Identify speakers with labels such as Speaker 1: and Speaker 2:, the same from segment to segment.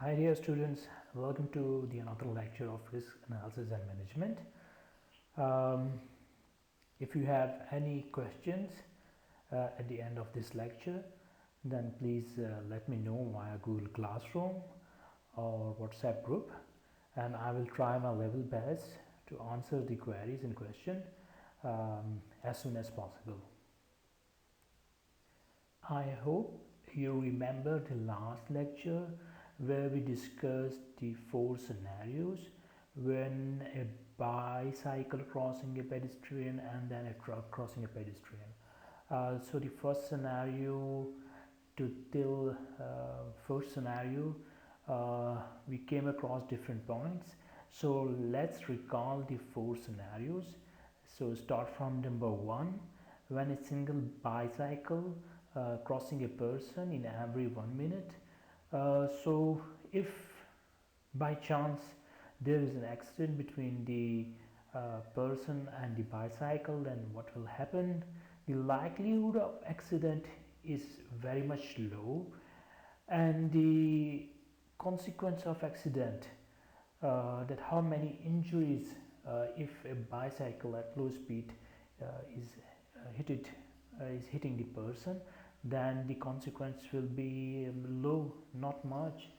Speaker 1: Hi dear students, welcome to the another lecture of risk analysis and management. Um, if you have any questions at the end of this lecture, then please let me know via Google Classroom or WhatsApp group, and I will try my level best to answer the queries in question as soon as possible. I hope you remember the last lecture where we discussed the four scenarios when a bicycle crossing a pedestrian and then a truck crossing a pedestrian. So the first scenario till first scenario we came across different points. So let's recall the four scenarios. So start from number one, when a single bicycle crossing a person in every 1 minute. So if by chance there is an accident between the person and the bicycle, then what will happen? The likelihood of accident is very much low, and the consequence of accident, that how many injuries if a bicycle at low speed is hitting the person, then the consequence will be low, not much.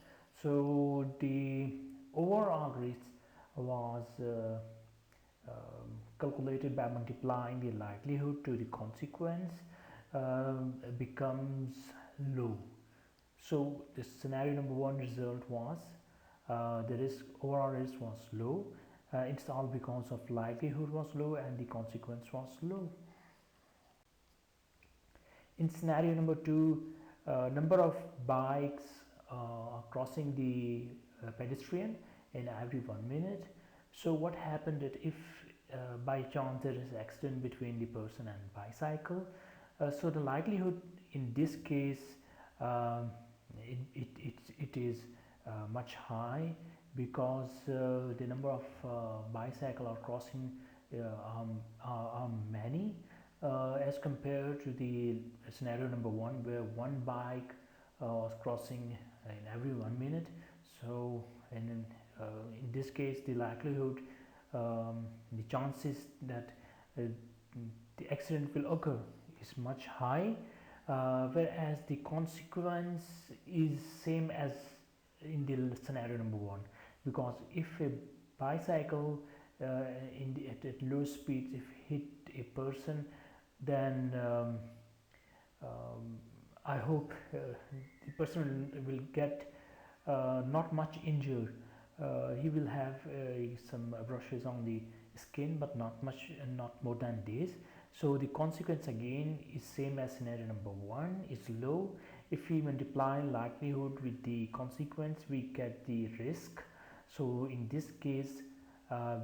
Speaker 1: So the overall risk was calculated by multiplying the likelihood to the consequence becomes low. So the scenario number one result was the risk, overall risk was low. It's all because of likelihood was low and the consequence was low. In scenario number two, number of bikes crossing the pedestrian in every 1 minute. So what happened that if by chance there is accident between the person and bicycle, so the likelihood in this case, it is much high, because the number of bicycle are crossing are many, as compared to the scenario number one, where one bike was crossing in every 1 minute. So in this case, the likelihood, the chances that the accident will occur is much high, whereas the consequence is same as in the scenario number one, because if a bicycle at low speeds if hit a person, then I hope the person will get not much injured. He will have some brushes on the skin, but not much, not more than this. So the consequence again is same as scenario number one, is low. If we multiply likelihood with the consequence, we get the risk. So in this case,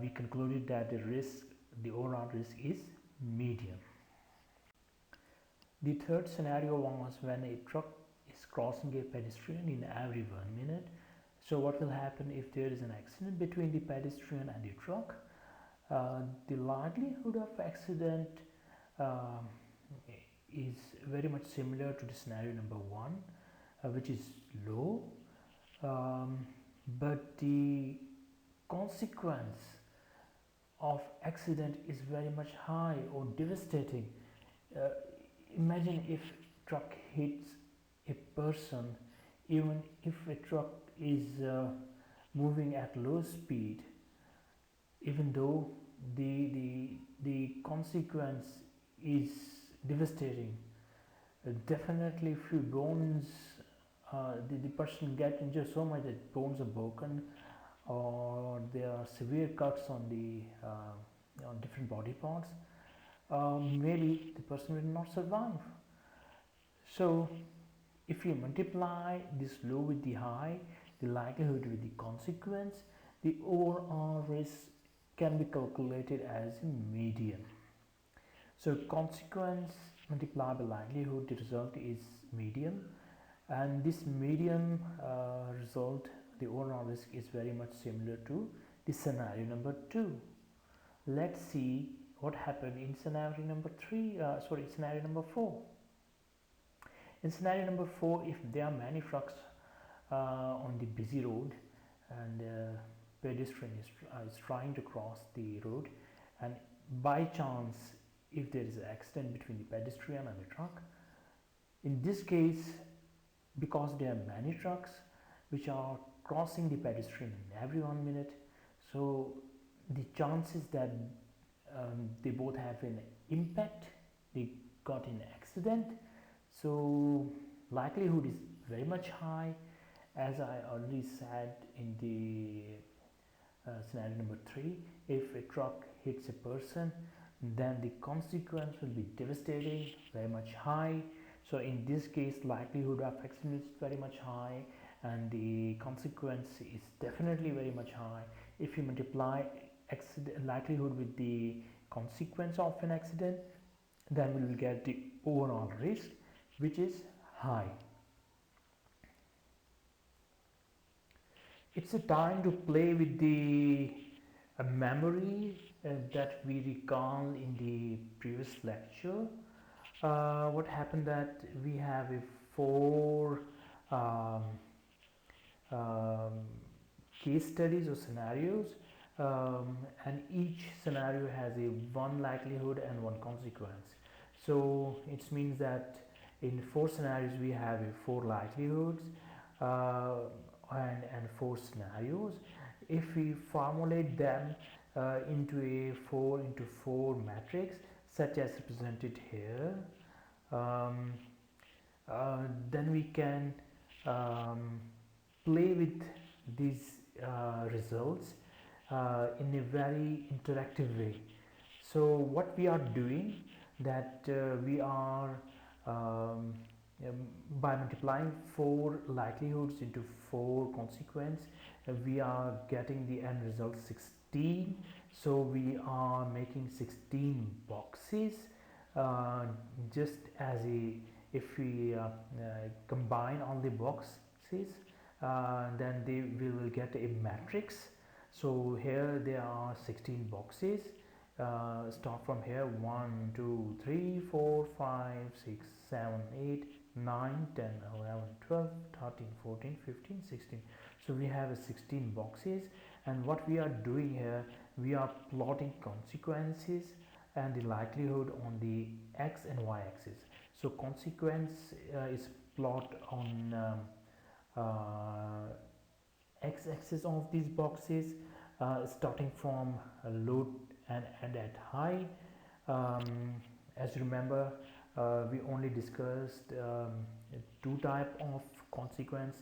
Speaker 1: we concluded that the overall risk is medium. The third scenario was when a truck is crossing a pedestrian in every 1 minute. So what will happen if there is an accident between the pedestrian and the truck? The likelihood of accident is very much similar to the scenario number one, which is low, but the consequence of accident is very much high or devastating. Uh, Imagine if truck hits a person, even if a truck is moving at low speed, even though the consequence is devastating. Definitely few bones, the person get injured so much that bones are broken, or there are severe cuts on the on different body parts. Maybe the person will not survive. So if you multiply this low with the high, the likelihood with the consequence, the overall risk can be calculated as a median. So consequence multiplied by likelihood, the result is median, and this median result, the overall risk is very much similar to the scenario number two. Let's see what happened in scenario number scenario number four. In scenario number four, if there are many trucks on the busy road, and pedestrian is trying to cross the road, and by chance, if there is an accident between the pedestrian and the truck, in this case, because there are many trucks which are crossing the pedestrian in every 1 minute, so the chances that they both have an impact, they got an accident, so likelihood is very much high, as I already said in the scenario number 3. If a truck hits a person, then the consequence will be devastating, very much high. So in this case, likelihood of accident is very much high, and the consequence is definitely very much high. If you multiply likelihood with the consequence of an accident, then we will get the overall risk, which is high. It's a time to play with the memory that we recall in the previous lecture. What happened that we have a 4 um, um, case studies or scenarios, and each scenario has a 1 likelihood and 1 consequence. So it means that in 4 scenarios we have a 4 likelihoods uh, and 4 scenarios. If we formulate them into a 4 into 4 matrix such as represented here, um, then we can um, play with these results in a very interactive way. So what we are doing, that we are um, by multiplying 4 likelihoods into 4 consequence, we are getting the end result 16. So we are making 16 boxes, just as a, if we combine all the boxes, then we will get a matrix. So here there are 16 boxes. Start from here: 1 2 3 4 5 6 7 8 9 10 11 12 13 14 15 16. So we have 16 boxes, and what we are doing here, we are plotting consequences and the likelihood on the x and y axis. So consequence is plot on x axis of these boxes, starting from low and end at high. As you remember, we only discussed 2 type of consequence.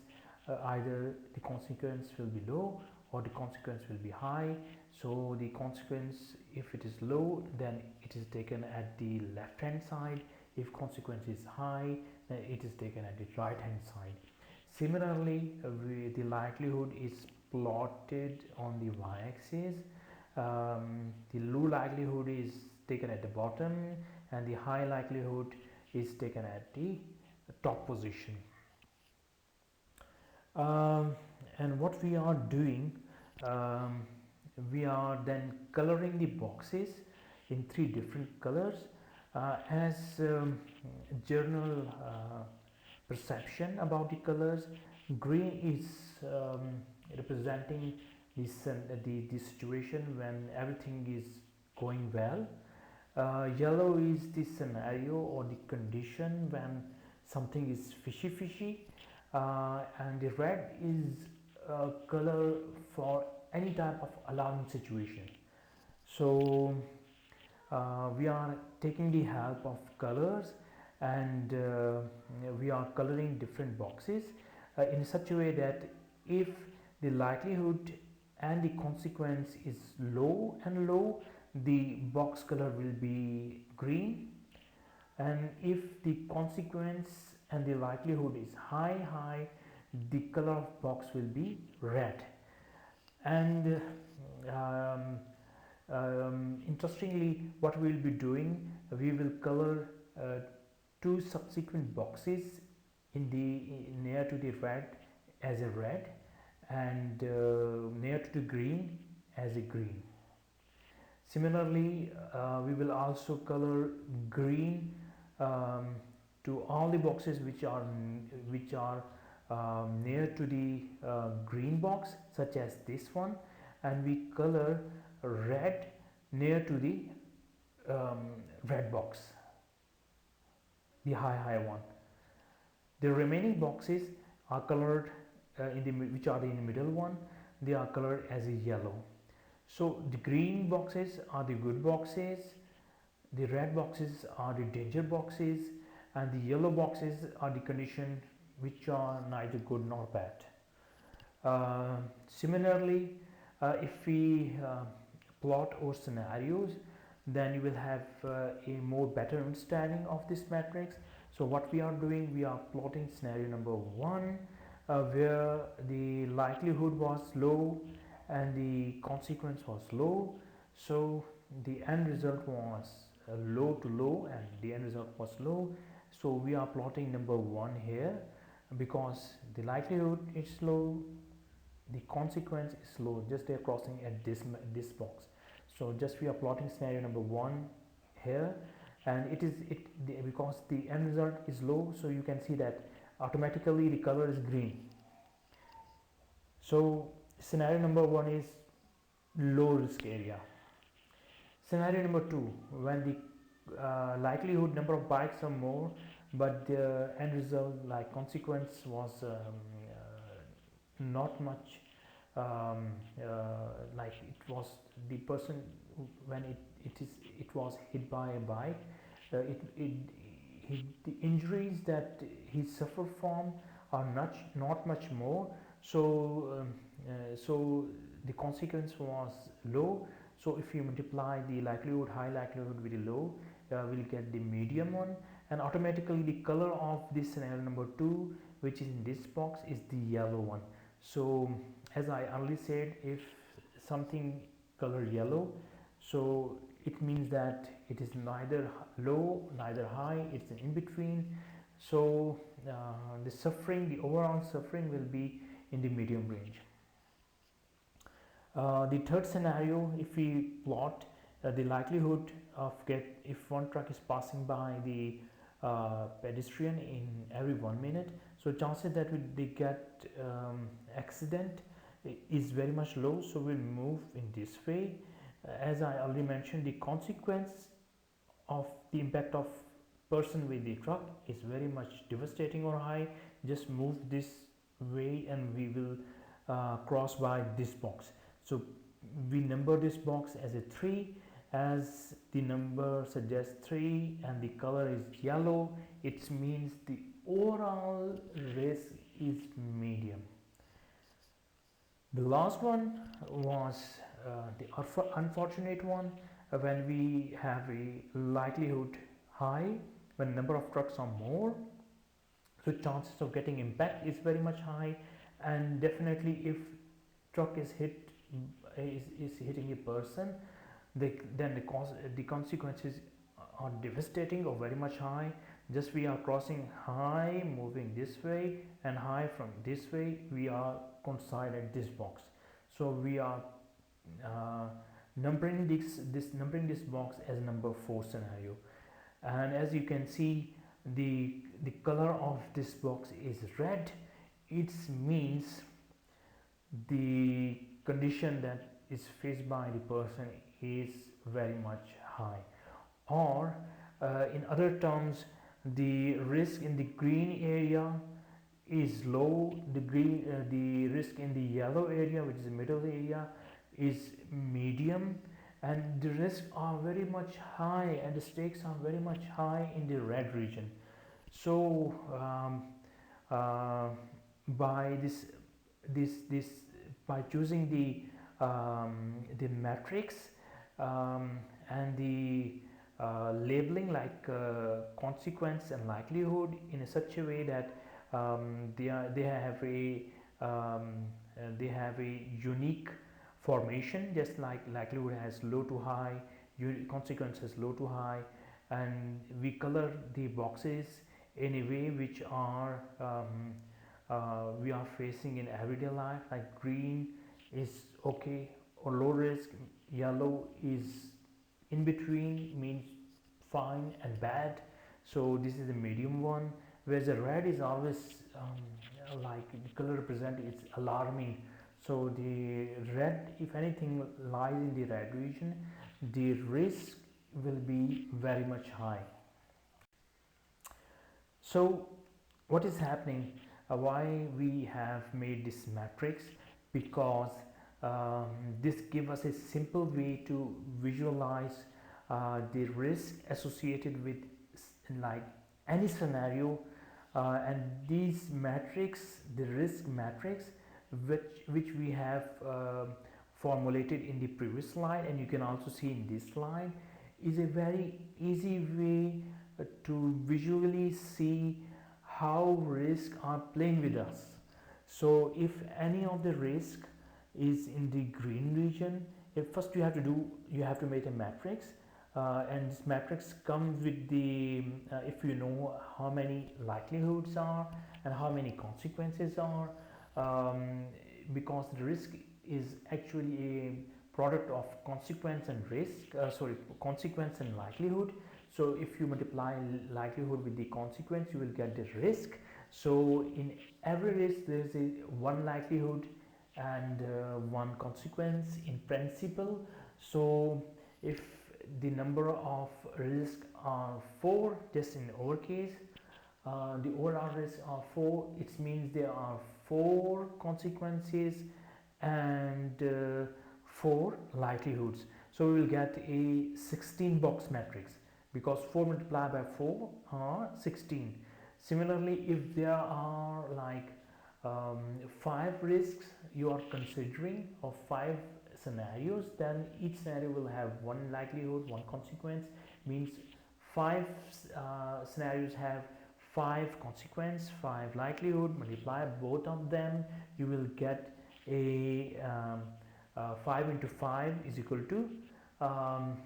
Speaker 1: Either the consequence will be low or the consequence will be high. So the consequence, if it is low, then it is taken at the left hand side. If consequence is high, then it is taken at the right hand side. Similarly, the likelihood is plotted on the y-axis. The low likelihood is taken at the bottom, and the high likelihood is taken at the top position. And what we are doing, we are then coloring the boxes in 3 different colors as general perception about the colors. Green is representing the situation when everything is going well. Yellow is the scenario or the condition when something is fishy, and the red is color for any type of alarming situation. So we are taking the help of colors, and we are coloring different boxes in such a way that if the likelihood and the consequence is low and low, the box color will be green, and if the consequence and the likelihood is high, the color of box will be red. And interestingly, what we will be doing, we will color 2 subsequent boxes in the near to the red as a red, and near to the green as a green. Similarly, we will also color green to all the boxes which are near to the green box, such as this one, and we color red near to the red box, the high one. The remaining boxes are colored which are in the middle one, they are colored as a yellow. So the green boxes are the good boxes, the red boxes are the danger boxes, and the yellow boxes are the condition which are neither good nor bad. Similarly, if we plot our scenarios, then you will have a more better understanding of this matrix. So what we are doing, we are plotting scenario number 1, where the likelihood was low and the consequence was low. So the end result was low to low, and the end result was low. So we are plotting number 1 here, because the likelihood is low, the consequence is low, just they are crossing at this box. So just we are plotting scenario number 1 here, and because the end result is low, so you can see that automatically the color is green. So scenario number 1 is low risk area. Scenario number 2, when the likelihood number of bikes are more, but the end result, like consequence, was not much, like it was the person when it was hit by a bike, the injuries that he suffered from are not much more. So so the consequence was low. So if you multiply the likelihood, high likelihood, with the low, we'll get the medium one, and automatically the color of this scenario number 2, which is in this box, is the yellow one. So as I earlier said, if something color yellow, so it means that it is neither low neither high, it's in between. So the overall suffering will be in the medium range. The third scenario, if we plot the likelihood of if one truck is passing by the pedestrian in every 1 minute, so chances that they get accident is very much low. So we'll move in this way. As I already mentioned, the consequence of the impact of person with the truck is very much devastating or high. Just move this way and we will cross by this box. So we number this box as a 3, as the number suggests 3, and the color is yellow. It means the overall risk is medium. The last one was the unfortunate one, when we have a likelihood high, when number of trucks are more, so chances of getting impact is very much high. And definitely if truck is hitting a person, then the consequences are devastating or very much high. Just we are crossing high, moving this way, and high from this way, we are coincide at this box. So we are numbering this box as number 4 scenario. And as you can see, the color of this box is red. It means the condition that is faced by the person is very much high, or in other terms, the risk in the green area is low, the risk in the yellow area, which is the middle area, is medium, and the risks are very much high and the stakes are very much high in the red region. So by by choosing the matrix and the labeling like consequence and likelihood in such a way that they have a unique formation, just like likelihood has low to high, consequence has low to high, and we color the boxes in a way which are we are facing in everyday life, like green is okay or low risk, yellow is in between, means fine and bad, so this is the medium one, whereas the red is always like the color represent it's alarming. So the red, if anything lies in the red region, the risk will be very much high. So what is happening, why we have made this matrix? Because um, this gives us a simple way to visualize the risk associated with like any scenario, and these matrix, the risk matrix, which we have formulated in the previous slide, and you can also see in this slide, is a very easy way to visually see how risks are playing with us. So if any of the risk is in the green region, first you have to make a matrix, and this matrix comes with the if you know how many likelihoods are and how many consequences are, because the risk is actually a product of consequence and risk, consequence and likelihood. So if you multiply likelihood with the consequence, you will get the risk. So in every risk there is a one likelihood and one consequence in principle. So if the number of risks are 4, just in our case, the overall risks are 4, it means there are 4 consequences and 4 likelihoods. So we will get a 16 box matrix, because 4 multiplied by 4 are 16. Similarly, if there are like 5 risks you are considering, or 5 scenarios, then each scenario will have one likelihood, one consequence, means 5 scenarios have 5 consequence, 5 likelihood. Multiply both of them, you will get a 5 into 5 is equal to um,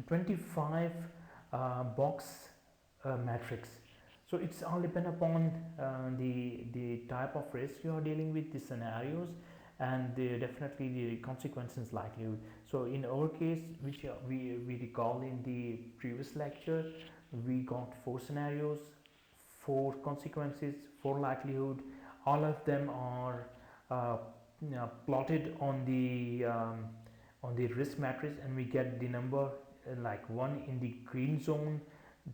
Speaker 1: 25 box matrix. So it's all depend upon the type of risk you are dealing with, the scenarios, and definitely the consequences likelihood. So in our case, which we recall in the previous lecture, we got 4 scenarios, 4 consequences, 4 likelihood. All of them are plotted on the risk matrix, and we get the number like 1 in the green zone,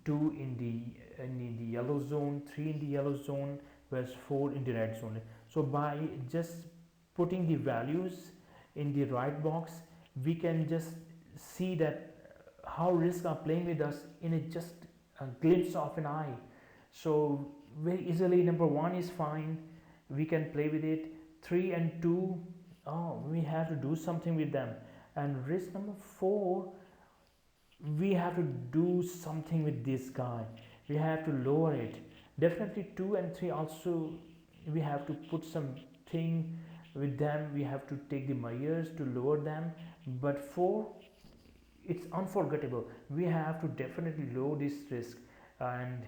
Speaker 1: 2 in the yellow zone, 3 in the yellow zone, whereas 4 in the red zone. So by just putting the values in the right box, we can just see that how risks are playing with us in just a glimpse of an eye. So very easily, number 1 is fine, we can play with it. 3 and 2, oh, we have to do something with them. And risk number 4, we have to do something with this guy, we have to lower it. Definitely 2 and 3 also, we have to put something with them, we have to take the measures to lower them. But 4, it's unforgettable, we have to definitely lower this risk. And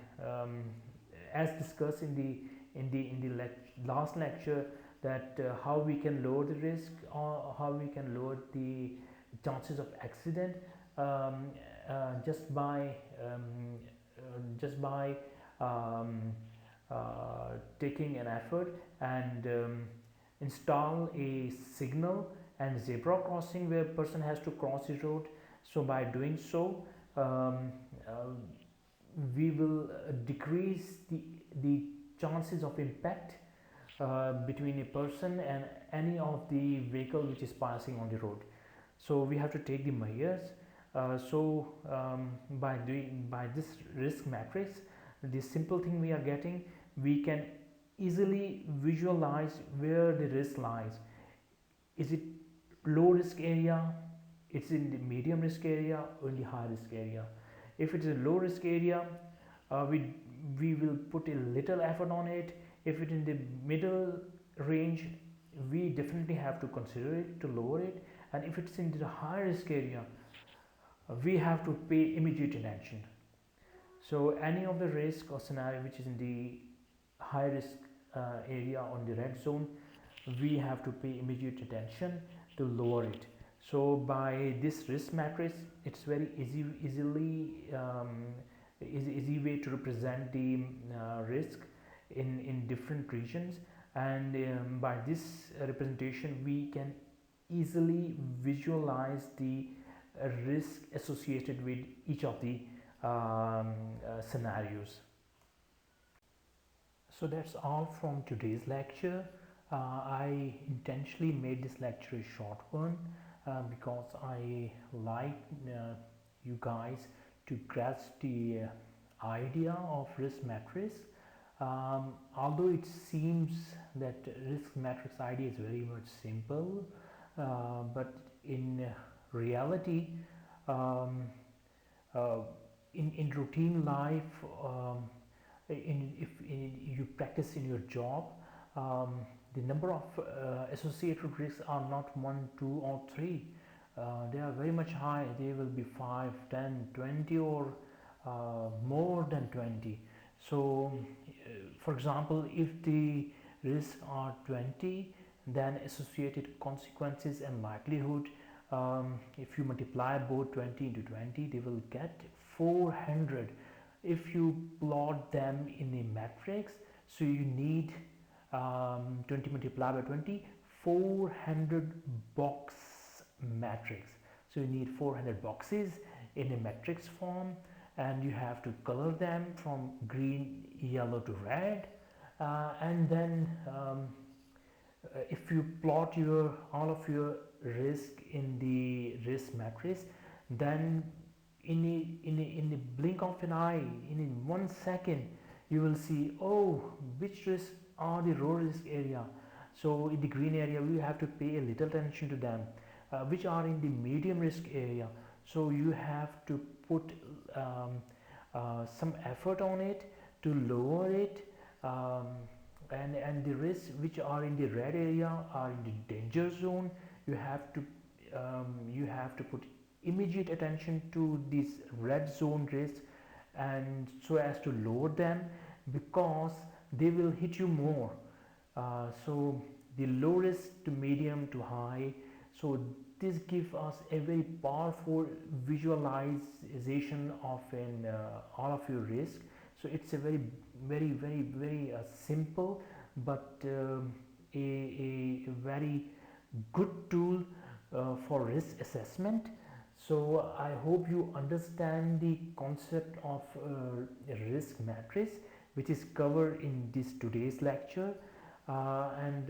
Speaker 1: as discussed in the last lecture, that how we can lower the risk, or how we can lower the chances of accident, um, just by taking an effort and install a signal and zebra crossing where person has to cross the road. So by doing so, um, uh, we will decrease the chances of impact between a person and any of the vehicle which is passing on the road. So we have to take the measures. By this risk matrix, the simple thing we are getting, we can easily visualize where the risk lies. Is it low risk area, it's in the medium risk area, or in the high risk area? If it is a low risk area, we will put a little effort on it. If it is in the middle range, we definitely have to consider it to lower it. And if it's in the high risk area, we have to pay immediate attention. So any of the risk or scenario which is in the high risk area on the red zone, we have to pay immediate attention to lower it. So by this risk matrix, it's very easy way to represent the risk in different regions, and by this representation we can easily visualize the risk associated with each of the scenarios. So that's all from today's lecture. I intentionally made this lecture a short one because I like you guys to grasp the idea of risk matrix. Although it seems that risk matrix idea is very much simple, but in reality, um, uh, in routine life, if you practice in your job, the number of associated risks are not 1, 2 or 3. They are very much high. They will be 5, 10, 20, or more than 20. So for example, if the risks are 20, then associated consequences and likelihood, if you multiply both 20 into 20, they will get 400. If you plot them in a matrix, so you need 20 multiplied by 20, 400 box matrix. So you need 400 boxes in a matrix form, and you have to color them from green, yellow to red, and then if you plot your all of your risk in the risk matrix, then in a blink of an eye, in 1 second, you will see, oh, which risks are the low risk area. So in the green area we have to pay a little attention to them, which are in the medium risk area, so you have to put some effort on it to lower it, and the risks which are in the red area are in the danger zone. You have to put immediate attention to these red zone risks, and so as to lower them, because they will hit you more. So the low risk to medium to high, so this gives us a very powerful visualization of all of your risk. So it's a very simple, but a very good tool for risk assessment. So I hope you understand the concept of risk matrix, which is covered in this today's lecture, and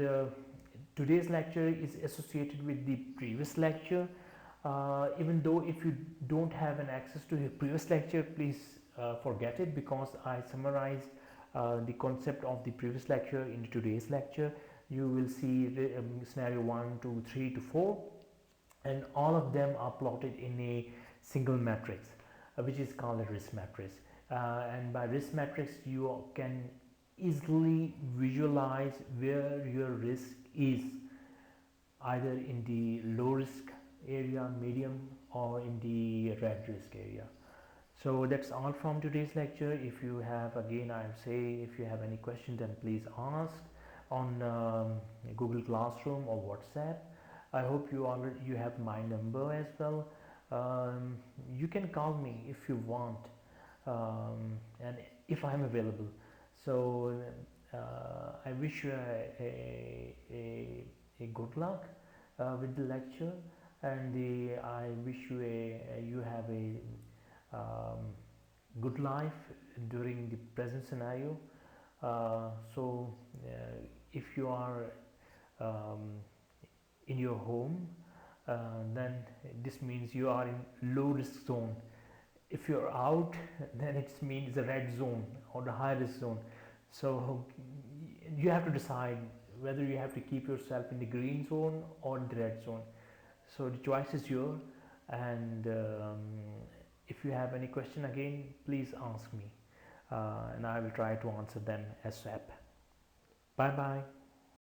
Speaker 1: today's lecture is associated with the previous lecture. Even though if you don't have an access to the previous lecture, please forget it, because I summarized the concept of the previous lecture in today's lecture. You will see scenario 1, 2, 3 to 4, and all of them are plotted in a single matrix, which is called a risk matrix. And by risk matrix you can easily visualize where your risk is, either in the low risk area, medium, or in the red risk area. So that's all from today's lecture. If you have, again I say, if you have any questions, then please ask on Google Classroom or WhatsApp. I hope you have my number as well. You can call me if you want, and if I'm available. So I wish you a good luck with the lecture, and I wish you have a good life during the present scenario. So if you are in your home, then this means you are in low risk zone. If you're out, then it means the red zone or the high risk zone. So you have to decide whether you have to keep yourself in the green zone or in the red zone. So the choice is yours, and if you have any question, again please ask me, and I will try to answer them ASAP. Bye bye.